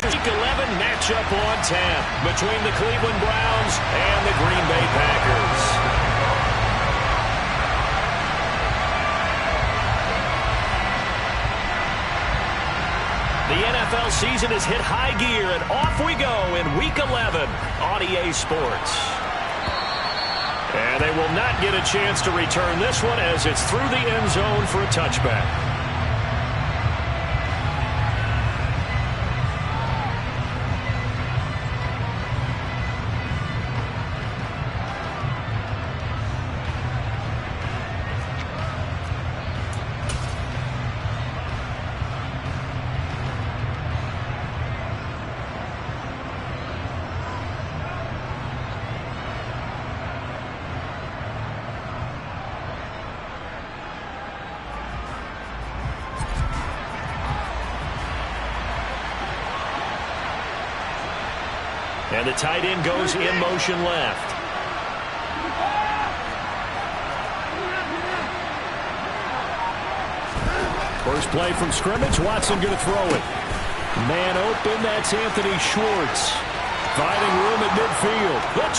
Week 11 matchup on tap between the Cleveland Browns and the Green Bay Packers. The NFL season has hit high gear, and off we go in Week 11 on EA Sports. And they will not get a chance to return this one as it's through the end zone for a touchback. And the tight end goes in motion left. First play from scrimmage. Watson going to throw it. Man open. That's Anthony Schwartz. Finding room at midfield. The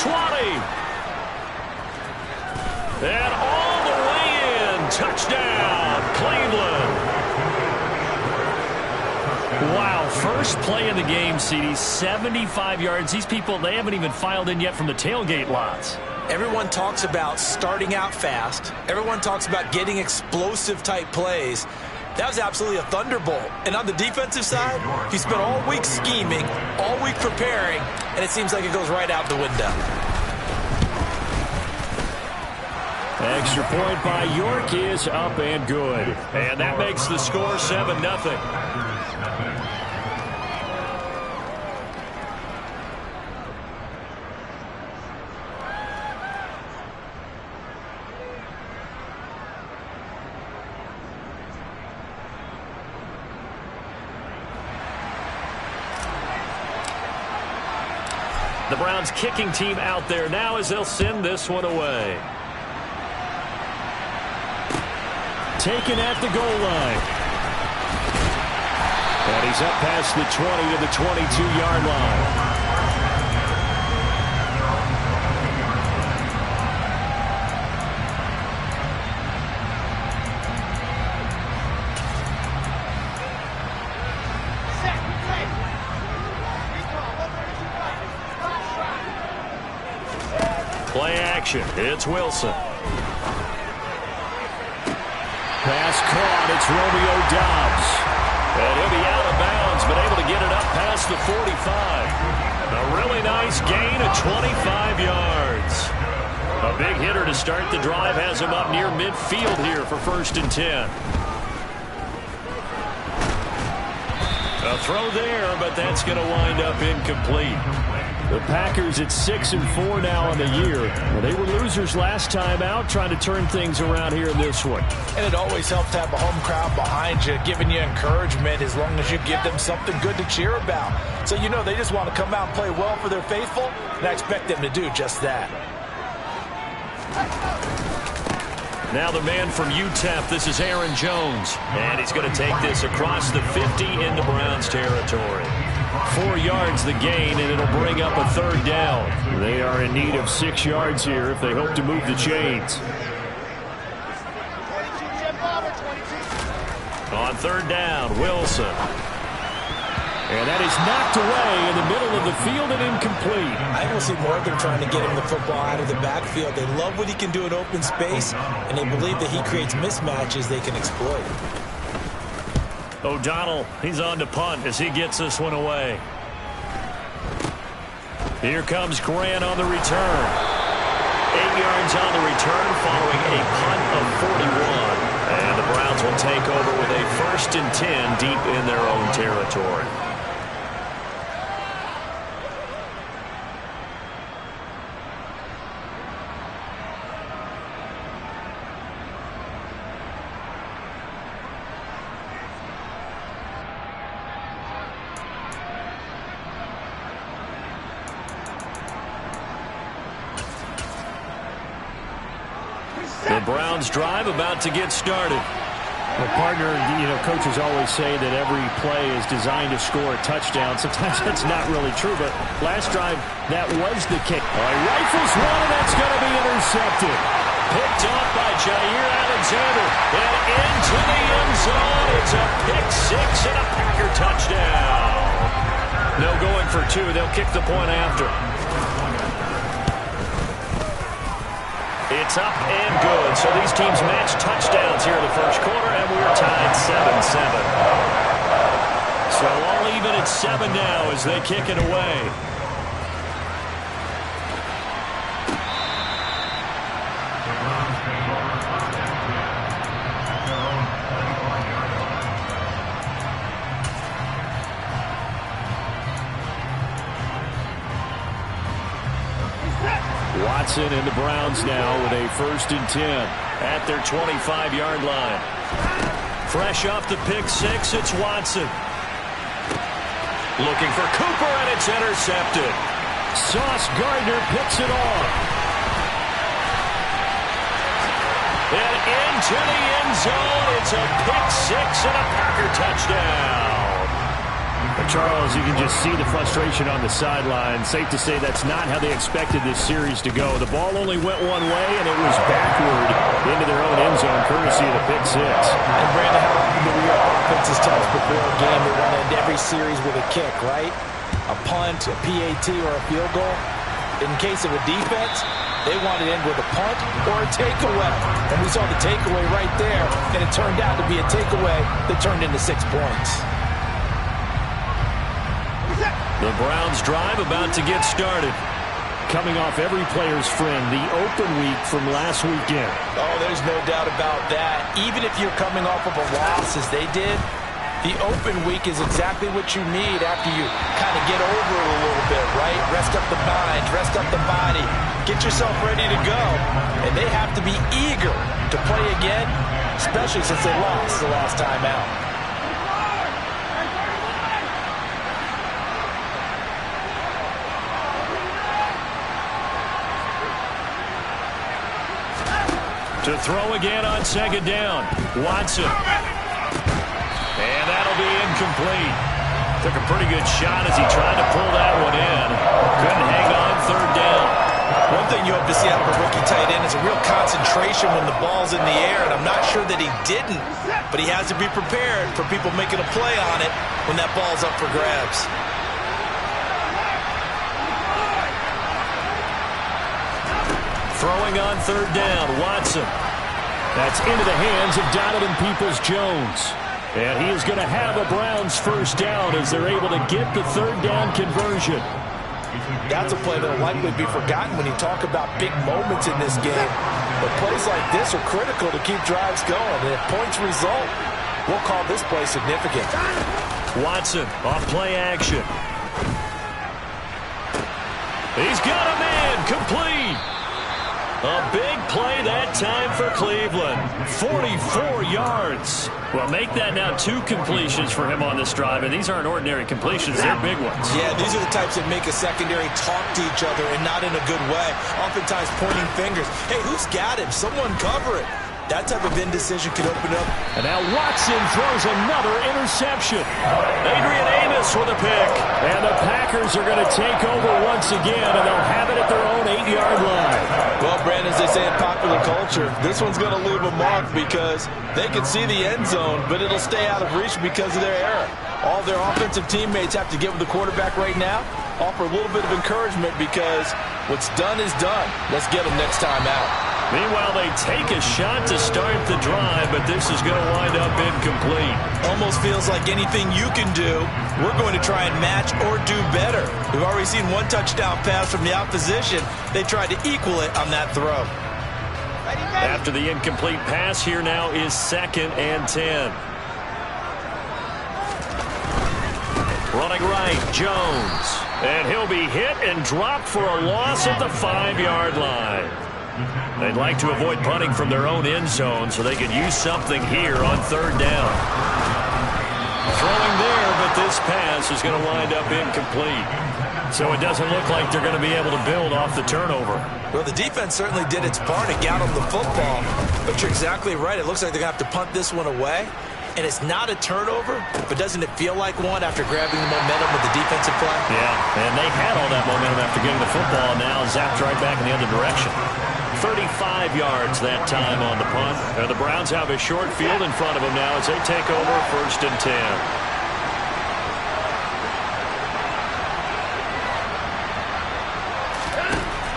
20. And all the way in. Touchdown, Cleveland. Wow, first play of the game, CD, 75 yards. These people, they haven't even filed in yet from the tailgate lots. Everyone talks about starting out fast. Everyone talks about getting explosive-type plays. That was absolutely a thunderbolt. And on the defensive side, he spent all week scheming, all week preparing, and it seems like it goes right out the window. Extra point by York is up and good. And that makes the score 7-0. The Browns kicking team out there now as they'll send this one away. Taken at the goal line. And he's up past the 20 to the 22-yard line. Play action. It's Wilson. Pass caught. It's Romeo Doubs. And he'll be out of bounds, but able to get it up past the 45. A really nice gain of 25 yards. A big hitter to start the drive has him up near midfield here for 1st and 10. A throw there, but that's going to wind up incomplete. The Packers at 6-4 now on the year. Well, they were losers last time out, trying to turn things around here in this one. And it always helps to have a home crowd behind you, giving you encouragement as long as you give them something good to cheer about. So you know they just want to come out and play well for their faithful, and I expect them to do just that. Now the man from UTEP, this is Aaron Jones. And he's going to take this across the 50 into Browns territory. 4 yards the gain, and it'll bring up a 3rd down. They are in need of 6 yards here if they hope to move the chains. On 3rd down, Wilson. And that is knocked away in the middle of the field and incomplete. I will see more of them trying to get him the football out of the backfield. They love what he can do in open space, and they believe that he creates mismatches they can exploit. O'Donnell, he's on to punt as he gets this one away. Here comes Grant on the return. 8 yards on the return following a punt of 41. And the Browns will take over with a 1st and 10 deep in their own territory. The Browns drive about to get started. Well, partner, coaches always say that every play is designed to score a touchdown. Sometimes that's not really true, but last drive, that was the case. He rifles one, and that's going to be intercepted. Picked off by Jair Alexander, and into the end zone. It's a pick six and a Packer touchdown. No going for two. They'll kick the point after. It's up and good. So these teams match touchdowns here in the first quarter, and we're tied 7-7. So all even at 7 now as they kick it away. Watson and the Browns now with a 1st and 10 at their 25-yard line. Fresh off the pick six, it's Watson. Looking for Cooper, and it's intercepted. Sauce Gardner picks it off. And into the end zone, it's a pick six and a Packer touchdown. Charles, you can just see the frustration on the sideline. Safe to say that's not how they expected this series to go. The ball only went one way, and it was backward into their own end zone, courtesy of the pick six. And Brandon, how often do we hear offenses tell us before a game they want to end every series with a kick, right? A punt, a PAT, or a field goal. In case of a defense, they want to end with a punt or a takeaway. And we saw the takeaway right there, and it turned out to be a takeaway that turned into 6 points. The Browns drive about to get started. Coming off every player's friend, the open week from last weekend. Oh, there's no doubt about that. Even if you're coming off of a loss as they did, the open week is exactly what you need after you kind of get over it a little bit, right? Rest up the mind, rest up the body, get yourself ready to go. And they have to be eager to play again, especially since they lost the last time out. To throw again on 2nd down. Watson. And that'll be incomplete. Took a pretty good shot as he tried to pull that one in. Couldn't hang on 3rd down. One thing you hope to see out of a rookie tight end is a real concentration when the ball's in the air, and I'm not sure that he didn't, but he has to be prepared for people making a play on it when that ball's up for grabs. Throwing on 3rd down, Watson. That's into the hands of Donovan Peoples-Jones. And he is going to have a Browns 1st down as they're able to get the 3rd down conversion. That's a play that will likely be forgotten when you talk about big moments in this game. But plays like this are critical to keep drives going. And if points result, we'll call this play significant. Watson off play action. He's got a man complete. A big play that time for Cleveland. 44 yards. Well, make that now 2 completions for him on this drive, and these aren't ordinary completions. They're big ones. Yeah, these are the types that make a secondary talk to each other, and not in a good way. Oftentimes pointing fingers. Hey, who's got him? Someone cover it. That type of indecision could open up. And now Watson throws another interception. Adrian Amos with a pick. And the Packers are going to take over once again, and they'll have it at their own 8-yard line. Well, Brandon, as they say in popular culture, this one's going to leave a mark because they can see the end zone, but it'll stay out of reach because of their error. All their offensive teammates have to get with the quarterback right now, offer a little bit of encouragement because what's done is done. Let's get them next time out. Meanwhile, they take a shot to start the drive, but this is going to wind up incomplete. Almost feels like anything you can do, we're going to try and match or do better. We've already seen one touchdown pass from the opposition. They tried to equal it on that throw. After the incomplete pass, here now is 2nd and 10. Running right, Jones. And he'll be hit and dropped for a loss at the 5-yard line. They'd like to avoid punting from their own end zone so they could use something here on 3rd down. Throwing there, but this pass is going to wind up incomplete. So it doesn't look like they're going to be able to build off the turnover. Well, the defense certainly did its part to get on the football. But you're exactly right. It looks like they're going to have to punt this one away. And it's not a turnover, but doesn't it feel like one after grabbing the momentum with the defensive play? Yeah, and they had all that momentum after getting the football, and now zapped right back in the other direction. 35 yards that time on the punt. And the Browns have a short field in front of them now as they take over 1st and 10.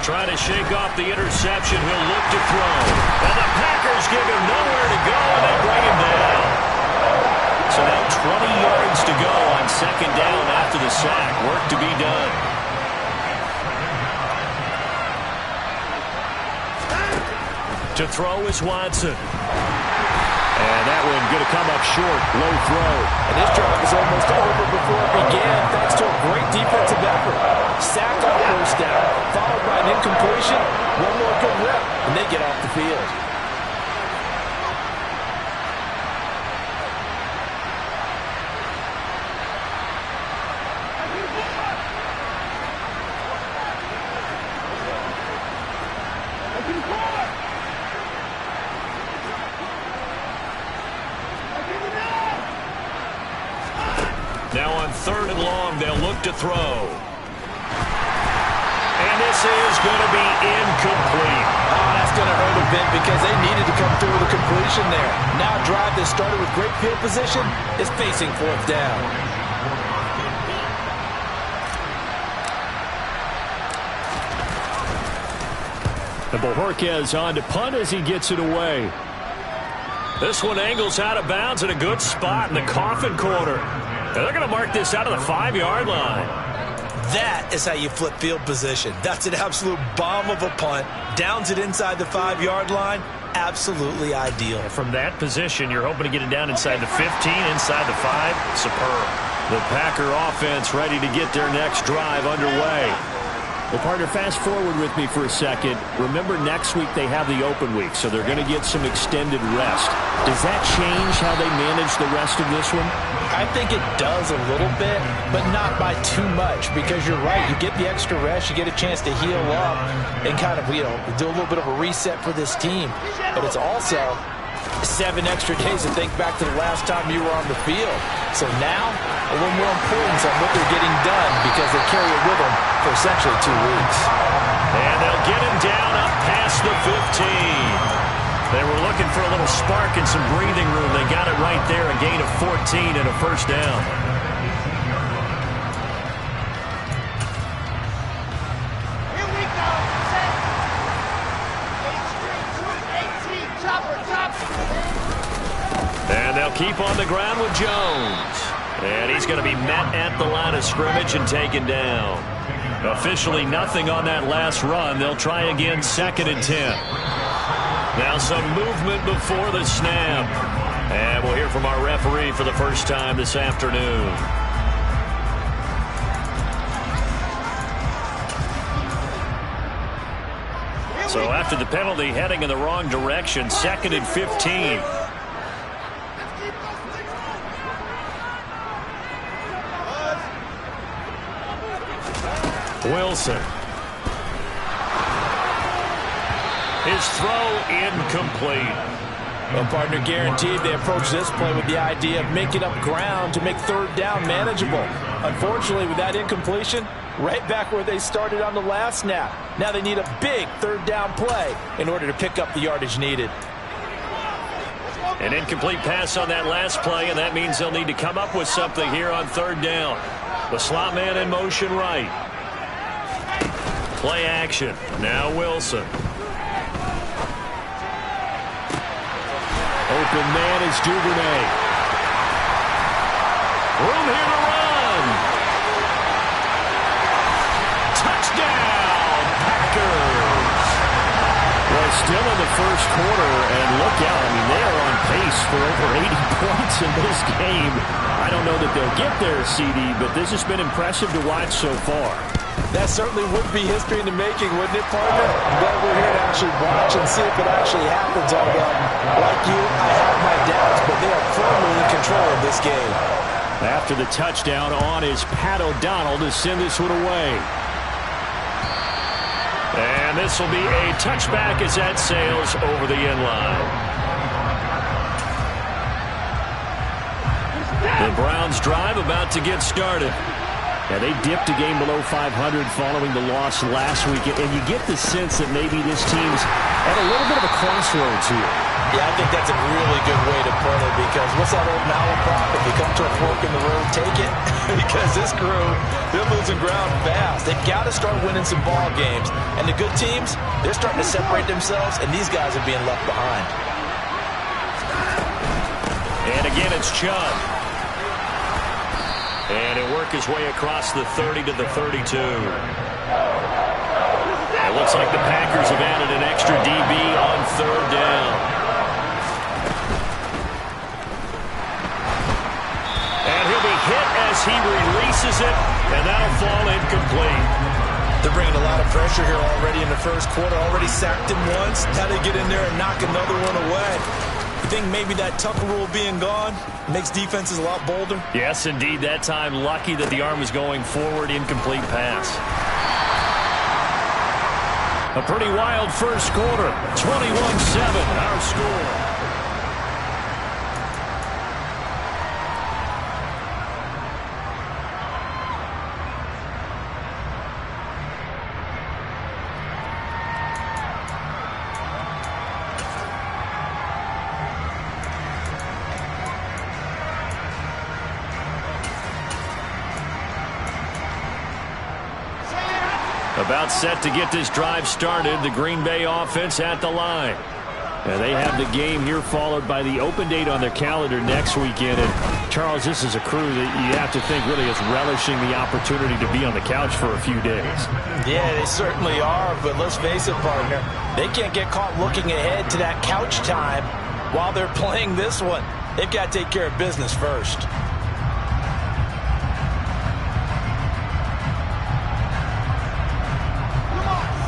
Trying to shake off the interception. He'll look to throw. And the Packers give him nowhere to go, and they bring him down. So now 20 yards to go on 2nd down after the sack. Work to be done. To throw is Watson. And that one going to come up short. Low throw. And this drive is almost over before it began, thanks to a great defensive effort. Sack on 1st down, followed by an incompletion. One more good rep, and they get off the field. Now on 3rd and long, they'll look to throw. And this is going to be incomplete. Oh, that's going to hurt a bit because they needed to come through with a completion there. Now a drive that started with great field position is facing 4th down. And Bojorquez on to punt as he gets it away. This one angles out of bounds in a good spot in the coffin corner. And they're going to mark this out of the 5-yard line. That is how you flip field position. That's an absolute bomb of a punt. Downs it inside the 5-yard line. Absolutely ideal. From that position, you're hoping to get it down inside the 15, inside the 5. Superb. The Packer offense ready to get their next drive underway. Well, partner, fast forward with me for a second. Remember, next week they have the open week, so they're going to get some extended rest. Does that change how they manage the rest of this one? I think it does a little bit, but not by too much, because you're right. You get the extra rest, you get a chance to heal up and kind of, do a little bit of a reset for this team. But it's also 7 extra days to think back to the last time you were on the field. So now, a little more importance on what they're getting done because they carry it with them for essentially 2 weeks. And they'll get him down up past the 15. They were looking for a little spark and some breathing room. They got it right there, a gain of 14 and a 1st down. Here we go. And they'll keep on the ground with Jones. And he's going to be met at the line of scrimmage and taken down. Officially nothing on that last run. They'll try again 2nd and 10. Now some movement before the snap. And we'll hear from our referee for the first time this afternoon. So after the penalty, heading in the wrong direction, 2nd and 15. Wilson. His throw incomplete. Well, partner, guaranteed they approach this play with the idea of making up ground to make 3rd down manageable. Unfortunately, with that incompletion, right back where they started on the last snap. Now they need a big 3rd down play in order to pick up the yardage needed. An incomplete pass on that last play, and that means they'll need to come up with something here on 3rd down. The slot man in motion right. Play action. Now Wilson. Open man is Duvernay. Room here to run. Touchdown, Packers. Well, still in the first quarter, and look out. I mean, they are on pace for over 80 points in this game. I don't know that they'll get there, CD, but this has been impressive to watch so far. That certainly would be history in the making, wouldn't it, partner? But we're here to actually watch and see if it actually happens all that. Like you, I have my doubts, but they are firmly in control of this game. After the touchdown, on is Pat O'Donnell to send this one away. And this will be a touchback as that sails over the end line. The Browns drive about to get started. Yeah, they dipped a game below 500 following the loss last week, and you get the sense that maybe this team's at a little bit of a crossroads here. Yeah, I think that's a really good way to put it, because what's that old malaprop? If you come to a fork in the road, take it. Because this crew, they're losing ground fast. They've got to start winning some ball games. And the good teams, they're starting to separate themselves, and these guys are being left behind. And again, it's Chubb. And he'll work his way across the 30 to the 32. It looks like the Packers have added an extra DB on third down. And he'll be hit as he releases it, and that'll fall incomplete. They're bringing a lot of pressure here already in the first quarter. Already sacked him once. How to get in there and knock another one away. You think maybe that Tucker rule being gone makes defenses a lot bolder? Yes, indeed. That time, lucky that the arm was going forward. Incomplete pass. A pretty wild first quarter. 21-7, our score. About set to get this drive started. The Green Bay offense at the line. And they have the game here followed by the open date on their calendar next weekend. And Charles, this is a crew that you have to think really is relishing the opportunity to be on the couch for a few days. Yeah, they certainly are, but let's face it, partner. They can't get caught looking ahead to that couch time while they're playing this one. They've got to take care of business first.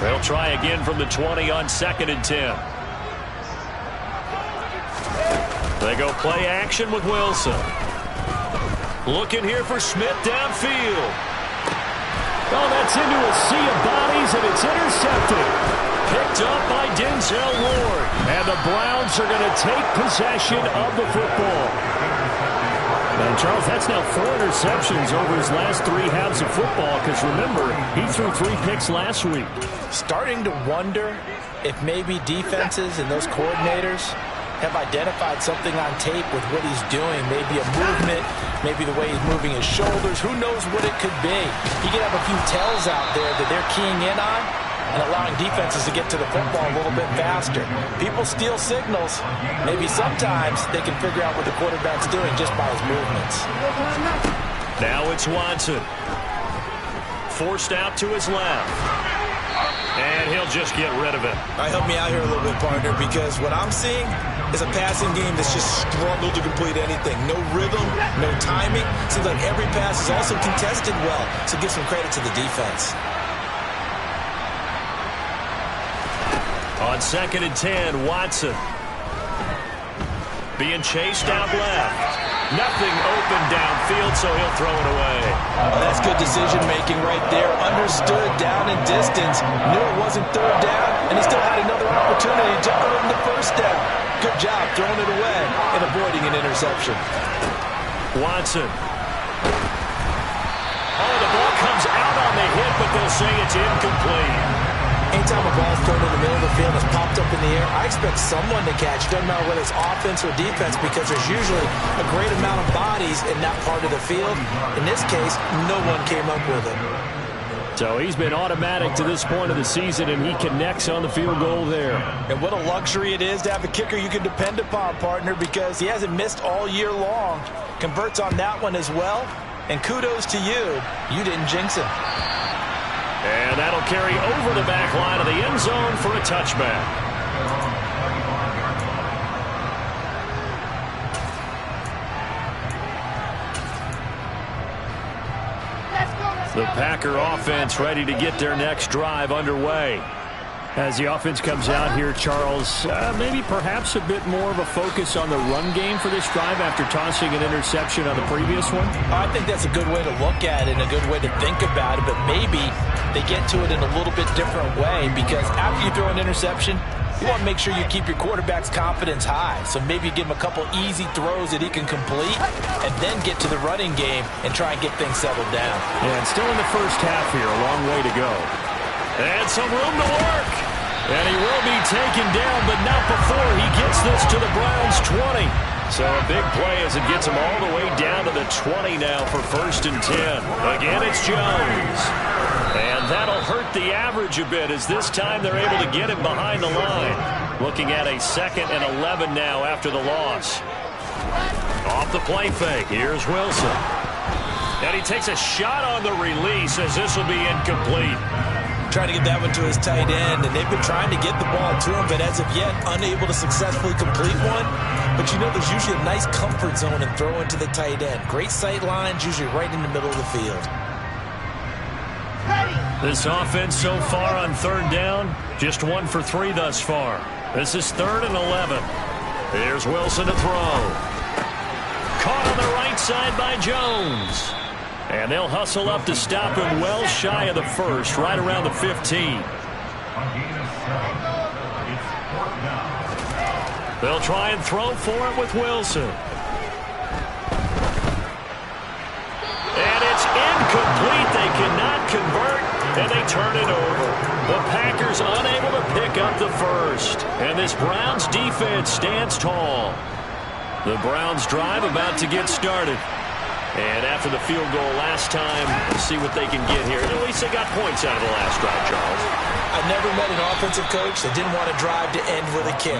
They'll try again from the 20 on 2nd and 10. They go play action with Wilson. Looking here for Smith downfield. Oh, that's into a sea of bodies, and it's intercepted. Picked up by Denzel Ward. And the Browns are going to take possession of the football. And, Charles, that's now 4 interceptions over his last 3 halves of football, because, remember, he threw 3 picks last week. Starting to wonder if maybe defenses and those coordinators have identified something on tape with what he's doing. Maybe a movement, maybe the way he's moving his shoulders. Who knows what it could be? He could have a few tells out there that they're keying in on and allowing defenses to get to the football a little bit faster. People steal signals. Maybe sometimes they can figure out what the quarterback's doing just by his movements. Now it's Watson. Forced out to his left. And he'll just get rid of it. All right, help me out here a little bit, partner, because what I'm seeing is a passing game that's just struggled to complete anything. No rhythm, no timing. Seems like every pass is also contested well, so give some credit to the defense. On 2nd and 10, Watson. Being chased out left. Nothing open downfield, so he'll throw it away. Oh, that's good decision-making right there. Understood down and distance. Knew it wasn't third down, and he still had another opportunity to earn the first down. Good job throwing it away and avoiding an interception. Watson. Oh, the ball comes out on the hit, but they'll say it's incomplete. Anytime a ball's thrown in the middle of the field and it's popped up in the air, I expect someone to catch. Doesn't matter whether it's offense or defense, because there's usually a great amount of bodies in that part of the field. In this case, no one came up with it. So he's been automatic to this point of the season, and he connects on the field goal there. And what a luxury it is to have a kicker you can depend upon, partner, because he hasn't missed all year long. Converts on that one as well. And kudos to you. You didn't jinx him. And that'll carry over the back line of the end zone for a touchback. The Packer offense ready to get their next drive underway. As the offense comes out here, Charles, maybe perhaps a bit more of a focus on the run game for this drive after tossing an interception on the previous one? I think that's a good way to look at it and a good way to think about it, but maybe they get to it in a little bit different way, because after you throw an interception, you want to make sure you keep your quarterback's confidence high. So maybe you give him a couple easy throws that he can complete and then get to the running game and try and get things settled down. And still in the first half here, a long way to go. And some room to work. And he will be taken down, but not before he gets this to the Browns' 20. So a big play as it gets him all the way down to the 20 now for 1st and 10. Again, it's Jones. And that'll hurt the average a bit, as this time they're able to get him behind the line. Looking at a 2nd and 11 now after the loss. Off the play fake, here's Wilson. And he takes a shot on the release, as this will be incomplete. Trying to get that one to his tight end, and they've been trying to get the ball to him, but as of yet, unable to successfully complete one. But you know, there's usually a nice comfort zone in throwing to the tight end. Great sight lines, usually right in the middle of the field. This offense so far on 3rd down, just 1 for 3 thus far. This is 3rd and 11. Here's Wilson to throw. Caught on the right side by Jones. And they'll hustle up to stop him well shy of the 1st, right around the 15. They'll try and throw for it with Wilson. And it's incomplete. They cannot convert, and they turn it over. The Packers unable to pick up the 1st. And this Browns defense stands tall. The Browns drive about to get started. And after the field goal last time, we'll see what they can get here. At least they got points out of the last drive, Charles. I've never met an offensive coach that didn't want to drive to end with a kick.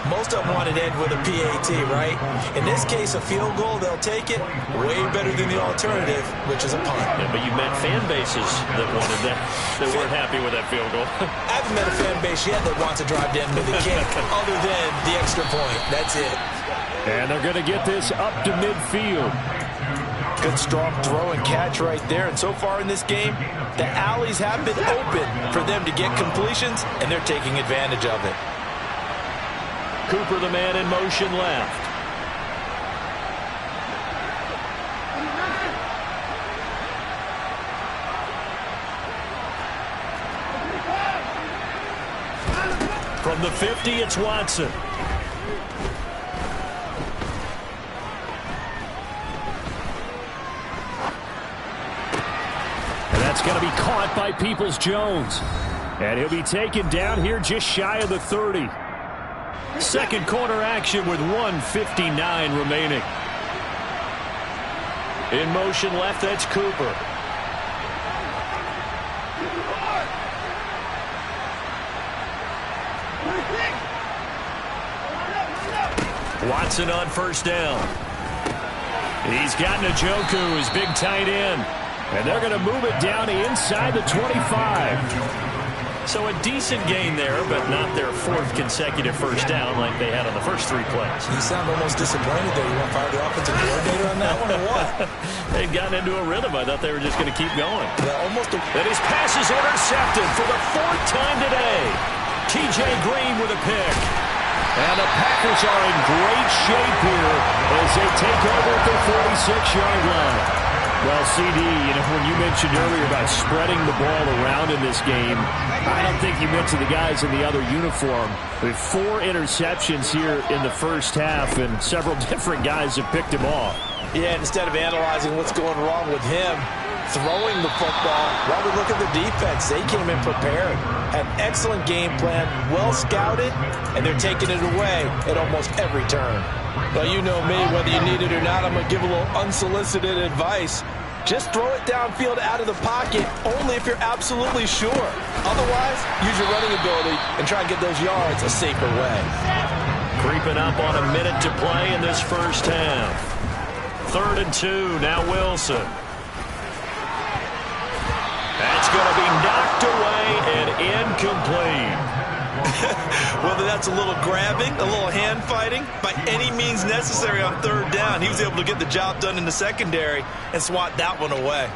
Most of them wanted to end with a PAT, right? In this case, a field goal, they'll take it. Way better than the alternative, which is a punt. Yeah, but you met fan bases that wanted that, that weren't happy with that field goal. I haven't met a fan base yet that wants to drive to end with a kick, other than the extra point. That's it. And they're going to get this up to midfield. Good strong throw and catch right there. And so far in this game, the alleys have been open for them to get completions, and they're taking advantage of it. Cooper, the man in motion left. From the 50, it's Watson. That's going to be caught by Peoples-Jones. And he'll be taken down here just shy of the 30. Second quarter action with 1:59 remaining. In motion left, that's Cooper. Watson on 1st down. He's got Njoku, his big tight end. And they're going to move it down inside the 25. So a decent gain there, but not their 4th consecutive 1st down like they had on the first 3 plays. You sound almost disappointed there. You want to fire the offensive coordinator on that one or what? They'd gotten into a rhythm. I thought they were just going to keep going. Yeah, almost. And his pass is intercepted for the 4th time today. T.J. Green with a pick. And the Packers are in great shape here as they take over at the 46-yard line. Well, CD, when you mentioned earlier about spreading the ball around in this game, I don't think you meant to the guys in the other uniform. We have 4 interceptions here in the first half, and several different guys have picked him off. Yeah, instead of analyzing what's going wrong with him, throwing the football, while we look at the defense, they came in prepared. Had excellent game plan, well scouted, and they're taking it away at almost every turn. Well, you know me, whether you need it or not, I'm going to give a little unsolicited advice. Just throw it downfield out of the pocket only if you're absolutely sure. Otherwise, use your running ability and try and get those yards a safer way. Creeping up on a minute to play in this first half. 3rd and 2, now Wilson. That's going to be knocked away and incomplete. Whether that's a little grabbing, a little hand fighting, by any means necessary on 3rd down, he was able to get the job done in the secondary and swat that one away.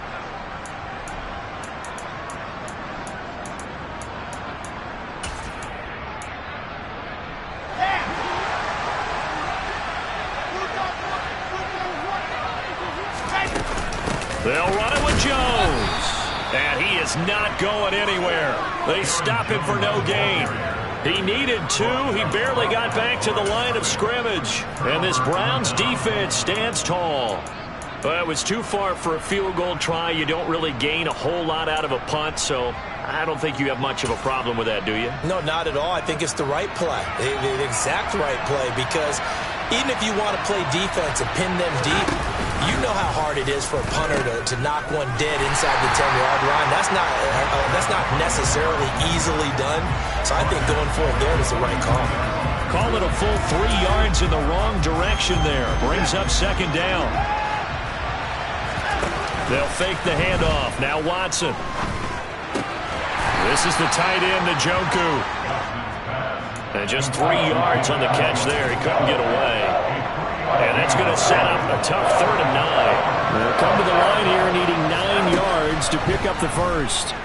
And he is not going anywhere. They stop him for no gain. He needed 2. He barely got back to the line of scrimmage. And this Browns defense stands tall. Well, it was too far for a field goal try. You don't really gain a whole lot out of a punt, so I don't think you have much of a problem with that, do you? No, not at all. I think it's the right play, the exact right play, because even if you want to play defense and pin them deep, you know how hard it is for a punter to knock one dead inside the 10-yard line. That's not necessarily easily done. So I think going for it there is the right call. Call it a full 3 yards in the wrong direction there. Brings up second down. They'll fake the handoff. Now Watson. This is the tight end, Njoku. And just 3 yards on the catch there. He couldn't get away. And that's going to set up a tough 3rd and 9. They'll come to the line here needing 9 yards to pick up the first.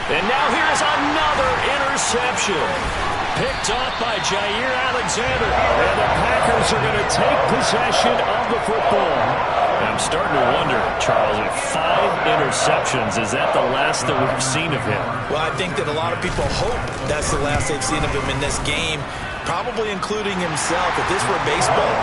And now here's another interception. Picked off by Jair Alexander. And the Packers are going to take possession of the football. I'm starting to wonder, Charles, if 5 interceptions, is that the last that we've seen of him? Well, I think that a lot of people hope that's the last they've seen of him in this game, probably including himself. If this were baseball,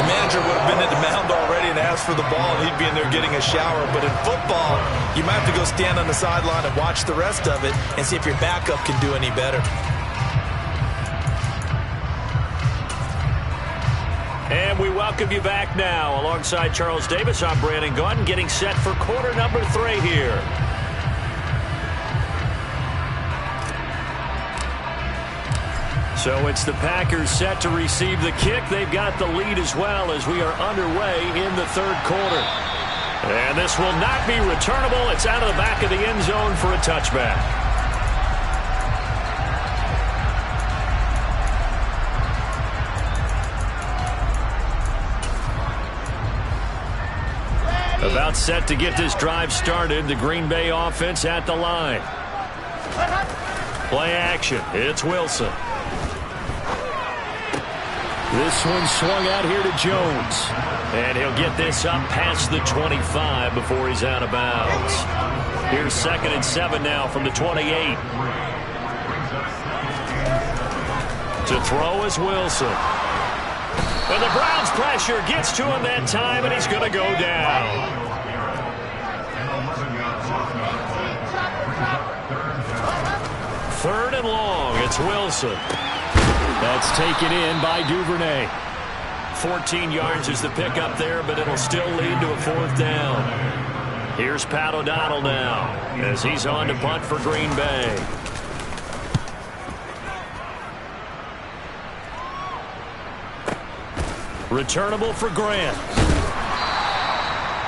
the manager would have been at the mound already and asked for the ball, and he'd be in there getting a shower. But in football, you might have to go stand on the sideline and watch the rest of it and see if your backup can do any better. And we welcome you back now. Alongside Charles Davis, I'm Brandon Gaudin, getting set for quarter number 3 here. So it's the Packers set to receive the kick. They've got the lead as well as we are underway in the 3rd quarter. And this will not be returnable. It's out of the back of the end zone for a touchback. About set to get this drive started. The Green Bay offense at the line. Play action. It's Wilson. This one swung out here to Jones. And he'll get this up past the 25 before he's out of bounds. Here's 2nd and 7 now from the 28. To throw is Wilson. And the Browns pressure gets to him that time, and he's going to go down. Third and long, it's Wilson. That's taken in by Duvernay. 14 yards is the pickup there, but it'll still lead to a 4th down. Here's Pat O'Donnell now, as he's on to punt for Green Bay. Returnable for Grant.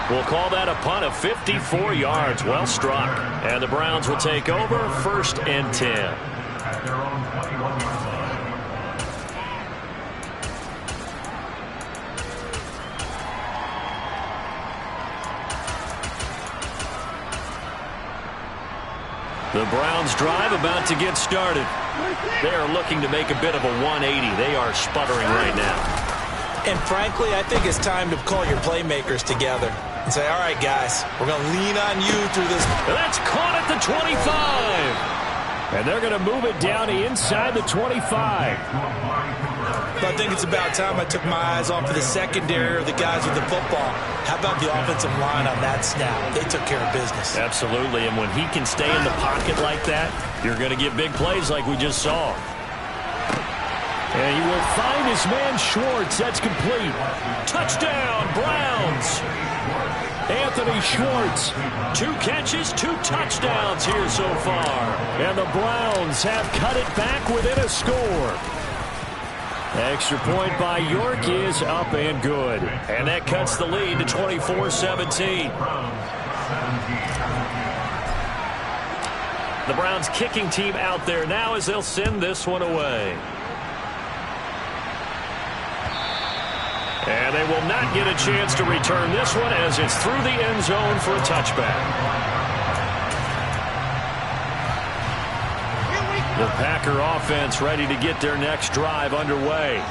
We'll call that a punt of 54 yards. Well struck. And the Browns will take over 1st and 10. The Browns drive about to get started. They are looking to make a bit of a 180. They are sputtering right now. And frankly, I think it's time to call your playmakers together and say, all right, guys, we're going to lean on you through this. That's caught at the 25. And they're going to move it down inside the 25. I think it's about time I took my eyes off of the secondary or the guys with the football. How about the offensive line on that snap? They took care of business. Absolutely, and when he can stay in the pocket like that, you're going to get big plays like we just saw. And he will find his man Schwartz. That's complete. Touchdown, Browns. Anthony Schwartz. 2 catches, 2 touchdowns here so far. And the Browns have cut it back within a score. Extra point by York is up and good. And that cuts the lead to 24-17. The Browns kicking team out there now as they'll send this one away. And they will not get a chance to return this one as it's through the end zone for a touchback. The Packer offense ready to get their next drive underway.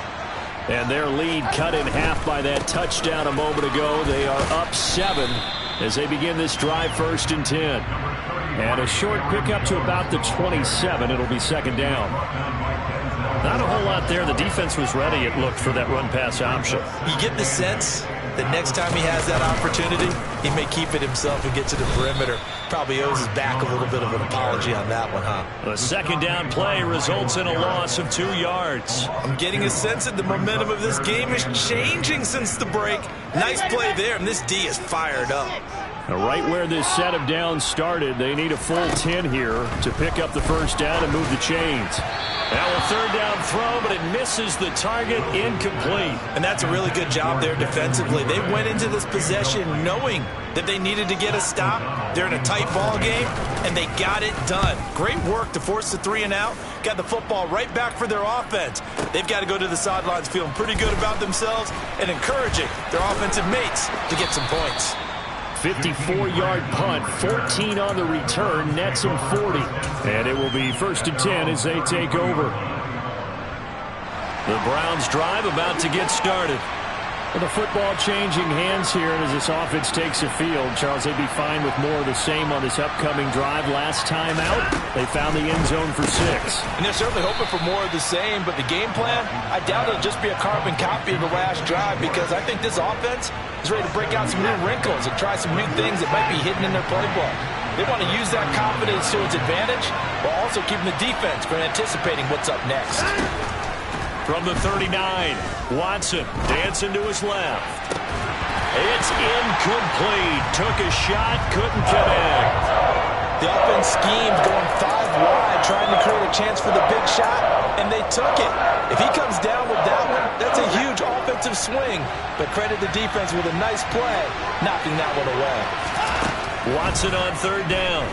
And their lead cut in half by that touchdown a moment ago. They are up 7 as they begin this drive 1st and 10. And a short pickup to about the 27. It'll be second down. Not a whole lot there. The defense was ready, it looked, for that run-pass option. You get the sense that next time he has that opportunity, he may keep it himself and get to the perimeter. Probably owes his back a little bit of an apology on that one, huh? A second down play results in a loss of 2 yards. I'm getting a sense that the momentum of this game is changing since the break. Nice play there, and this D is fired up. Now, right where this set of downs started, they need a full 10 here to pick up the first down and move the chains. Now a third down throw, but it misses the target, incomplete. And that's a really good job there defensively. They went into this possession knowing that they needed to get a stop. They're in a tight ball game, and they got it done. Great work to force the 3 and out. Got the football right back for their offense. They've got to go to the sidelines feeling pretty good about themselves and encouraging their offensive mates to get some points. 54-yard punt, 14 on the return, nets them 40. And it will be 1st and 10 as they take over. The Browns drive about to get started. Well, the football changing hands here as this offense takes the field. Charles, they'd be fine with more of the same on this upcoming drive. Last time out, they found the end zone for 6. And they're certainly hoping for more of the same, but the game plan, I doubt it'll just be a carbon copy of the last drive, because I think this offense is ready to break out some new wrinkles and try some new things that might be hidden in their playbook. They want to use that confidence to its advantage while also keeping the defense from anticipating what's up next. From the 39, Watson dancing to his left. It's incomplete. Took a shot, couldn't connect. The offense schemed going 5 wide, trying to create a chance for the big shot, and they took it. If he comes down with that one, that's a huge offensive swing. But credit the defense with a nice play, knocking that one away. Watson on third down.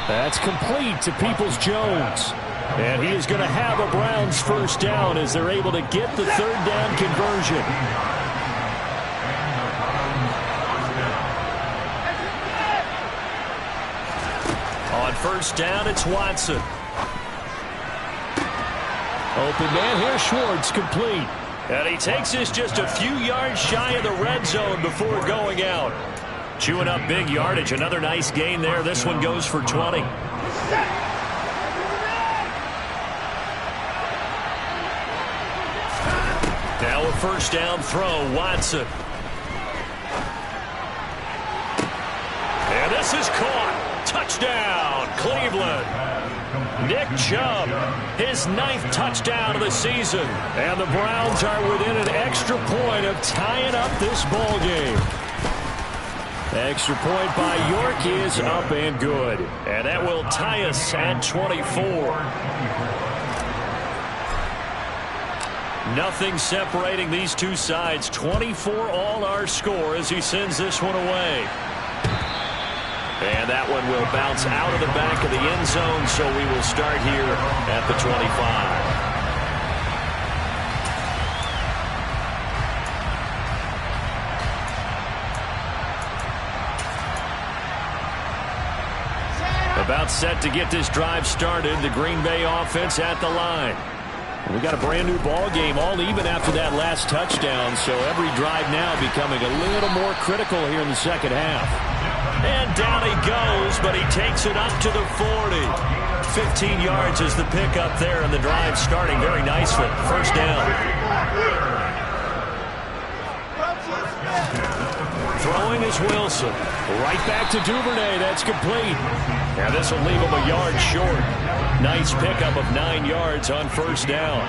That's complete to Peoples-Jones. And he is going to have a Browns first down as they're able to get the third down conversion. On first down, it's Watson. Open man here, Schwartz, complete. And he takes this just a few yards shy of the red zone before going out. Chewing up big yardage. Another nice gain there. This one goes for 20. Now a first down throw, Watson. And this is caught. Touchdown, Cleveland. Nick Chubb, his 9th touchdown of the season. And the Browns are within an extra point of tying up this ball game. Extra point by York is up and good. And that will tie us at 24. Nothing separating these two sides. 24 all our score as he sends this one away. And that one will bounce out of the back of the end zone, so we will start here at the 25. About set to get this drive started. The Green Bay offense at the line. We got a brand new ball game, all even after that last touchdown, so every drive now becoming a little more critical here in the second half. And down he goes, but he takes it up to the 40. 15 yards is the pickup there, and the drive starting very nicely. First down. Throwing is Wilson. Right back to Duvernay. That's complete. Now this will leave him a yard short. Nice pickup of 9 yards on first down.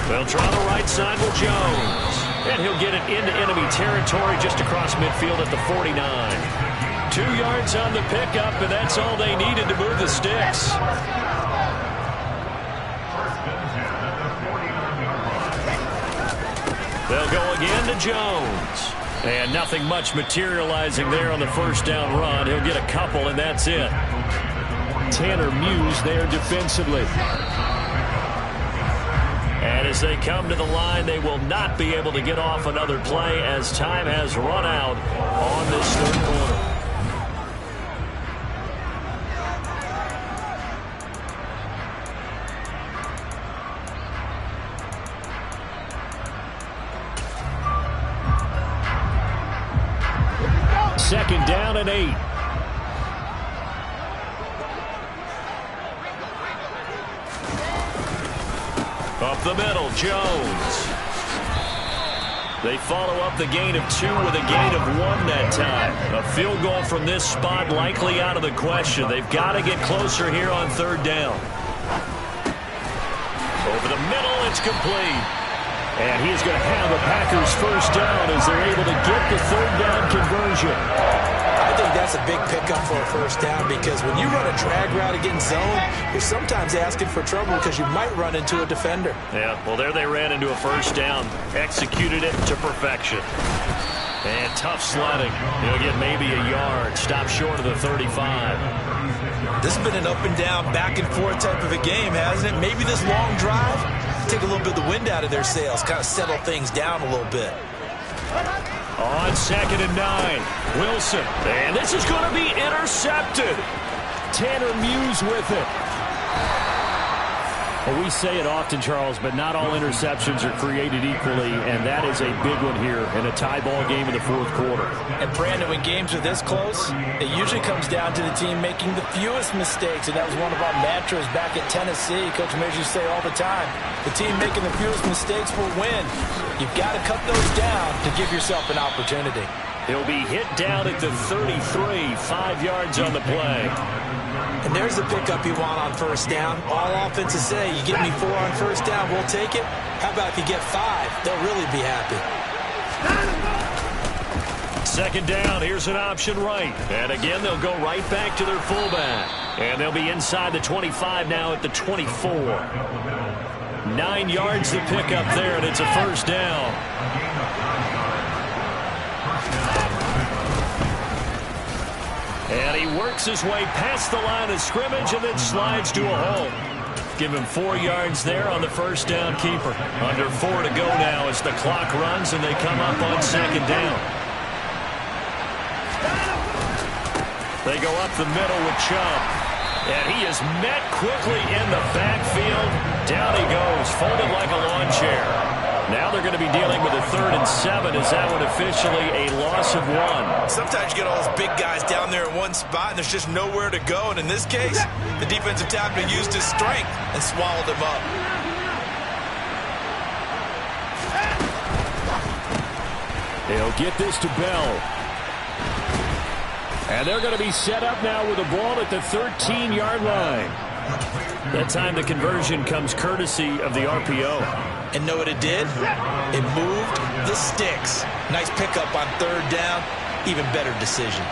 They'll try the right side with Jones. And he'll get it into enemy territory just across midfield at the 49. 2 yards on the pickup, and that's all they needed to move the sticks. They'll go again to Jones. And nothing much materializing there on the first down run. He'll get a couple, and that's it. Tanner Muse there defensively. And as they come to the line, they will not be able to get off another play as time has run out on this third quarter. second down and 8. Up the middle, Jones. They follow up the gain of 2 with a gain of 1 that time. A field goal from this spot likely out of the question. They've got to get closer here on third down. Over the middle, it's complete. And he's going to have the Packers first down as they're able to get the third down conversion. I think that's a big pickup for a first down because when you run a drag route against zone, you're sometimes asking for trouble because you might run into a defender. Yeah, well, there they ran into a first down. Executed it to perfection. And tough sledding. He'll get maybe a yard. Stop short of the 35. This has been an up and down, back and forth type of a game, hasn't it? Maybe this long drive, take a little bit of the wind out of their sails, kind of settle things down a little bit. On second and 9, Wilson. And this is going to be intercepted. Tanner Muse with it. Well, we say it often, Charles, but not all interceptions are created equally, and that is a big one here in a tie ball game in the fourth quarter. And, Brandon, when games are this close, it usually comes down to the team making the fewest mistakes, and that was one of our mantras back at Tennessee. Coach Mears used to say all the time, the team making the fewest mistakes will win. You've got to cut those down to give yourself an opportunity. He'll be hit down at the 33, 5 yards on the play. And there's the pickup you want on first down. All offenses say, you give me 4 on first down, we'll take it. How about if you get 5? They'll really be happy. Second down, here's an option right. And again, they'll go right back to their fullback. And they'll be inside the 25 now at the 24. 9 yards to pick up there, and it's a first down. And he works his way past the line of scrimmage and then slides to a hole. Give him 4 yards there on the first down keeper. Under 4 to go now as the clock runs and they come up on second down. They go up the middle with Chubb. And he is met quickly in the backfield. Down he goes, folded like a lawn chair. Now they're going to be dealing with a 3rd and 7. Is that one officially a loss of 1? Sometimes you get all those big guys down there in one spot, and there's just nowhere to go. And in this case, the defensive tackle used his strength and swallowed him up. They'll get this to Bell. And they're going to be set up now with the ball at the 13-yard line. That time the conversion comes courtesy of the RPO. And know what it did? It moved the sticks. Nice pickup on 3rd down. Even better decision.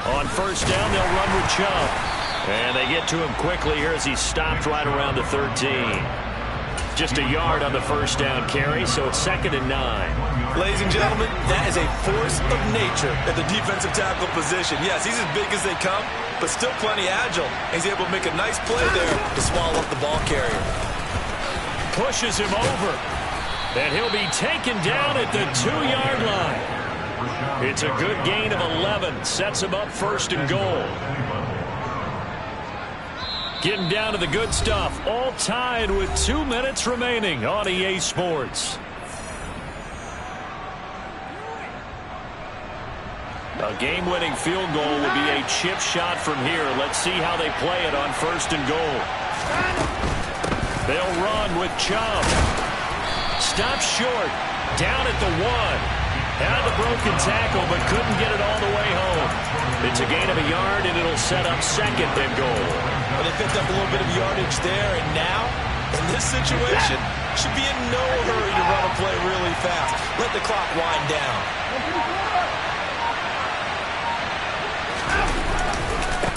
On first down, they'll run with Chubb. And they get to him quickly here as he's stopped right around the 13. Just a yard on the first down carry, so it's 2nd and 9. Ladies and gentlemen, that is a force of nature at the defensive tackle position. Yes, he's as big as they come, but still plenty agile. He's able to make a nice play there to swallow up the ball carrier. Pushes him over. And he'll be taken down at the 2-yard line. It's a good gain of 11. Sets him up 1st and goal. Getting down to the good stuff. All tied with 2 minutes remaining on EA Sports. A game-winning field goal will be a chip shot from here. Let's see how they play it on 1st and goal. They'll run with Chubb. Stop short. Down at the 1. Had the broken tackle, but couldn't get it all the way home. It's a gain of a yard, and it'll set up 2nd and goal. Well, they picked up a little bit of yardage there, and now, in this situation, should be in no hurry to run a play really fast. Let the clock wind down.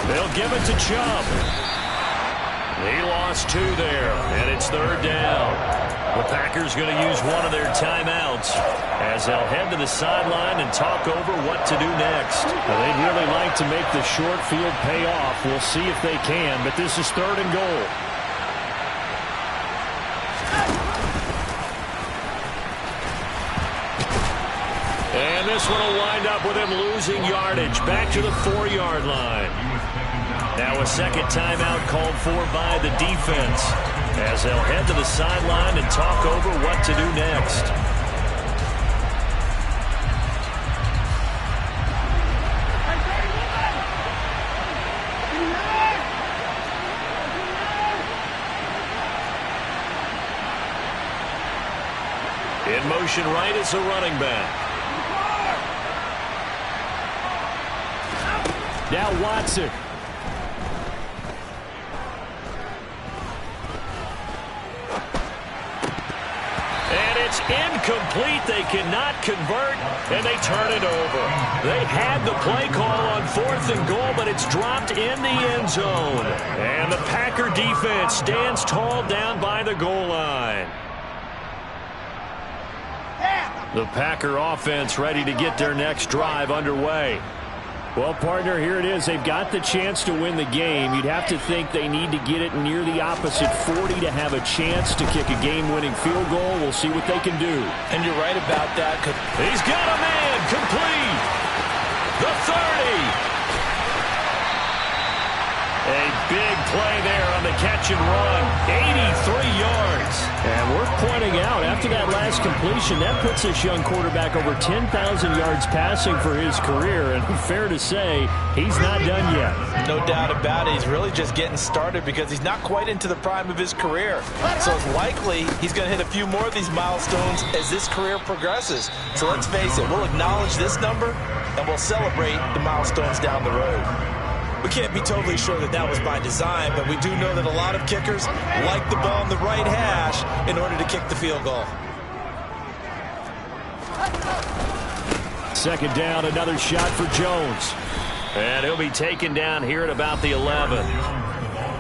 They'll give it to Chubb. He lost 2 there, and it's 3rd down. The Packers going to use one of their timeouts as they'll head to the sideline and talk over what to do next. Well, they'd really like to make the short field pay off. We'll see if they can, but this is 3rd and goal. And this one will wind up with him losing yardage back to the 4-yard line. Now a second timeout called for by the defense as they'll head to the sideline and talk over what to do next. In motion right is the running back. Now Watson. And it's incomplete. They cannot convert, and they turn it over. They had the play call on 4th and goal, but it's dropped in the end zone. And the Packer defense stands tall down by the goal line. The Packer offense ready to get their next drive underway. Well, partner, here it is. They've got the chance to win the game. You'd have to think they need to get it near the opposite 40 to have a chance to kick a game-winning field goal. We'll see what they can do. And you're right about that. He's got a man complete. The 30. A big play there on the catch and run. 83 yards. And worth pointing out, after that last completion, that puts this young quarterback over 10,000 yards passing for his career. And fair to say, he's not done yet. No doubt about it. He's really just getting started because he's not quite into the prime of his career. So it's likely he's going to hit a few more of these milestones as this career progresses. So let's face it, we'll acknowledge this number and we'll celebrate the milestones down the road. We can't be totally sure that that was by design, but we do know that a lot of kickers like the ball in the right hash in order to kick the field goal. Second down, another shot for Jones. And he'll be taken down here at about the 11.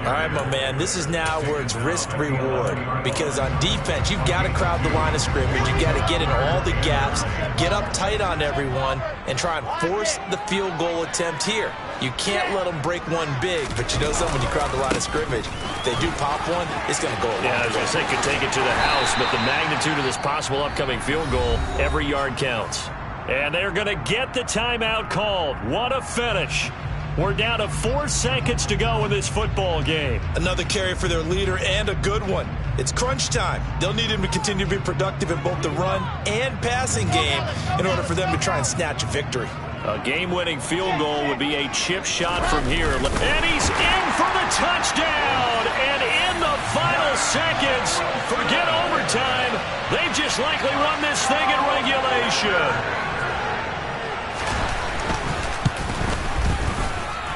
All right, my man, this is now where it's risk-reward, because on defense, you've got to crowd the line of scrimmage. You've got to get in all the gaps, get up tight on everyone, and try and force the field goal attempt here. You can't let them break one big, but you know something, when you crowd the line of scrimmage, if they do pop one, it's going to go a Yeah, I was long going to say, could take it to the house, but the magnitude of this possible upcoming field goal, every yard counts. And they're going to get the timeout called. What a finish. We're down to 4 seconds to go in this football game. Another carry for their leader and a good one. It's crunch time. They'll need him to continue to be productive in both the run and passing game in order for them to try and snatch a victory. A game-winning field goal would be a chip shot from here. And he's in for the touchdown. And in the final seconds, forget overtime. They've just likely won this thing in regulation.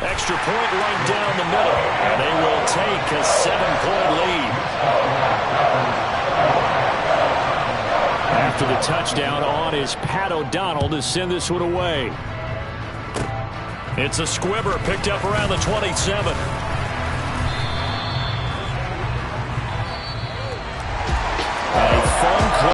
Extra point right down the middle. And they will take a 7-point lead. After the touchdown, on is Pat O'Donnell to send this one away. It's a squibber picked up around the 27.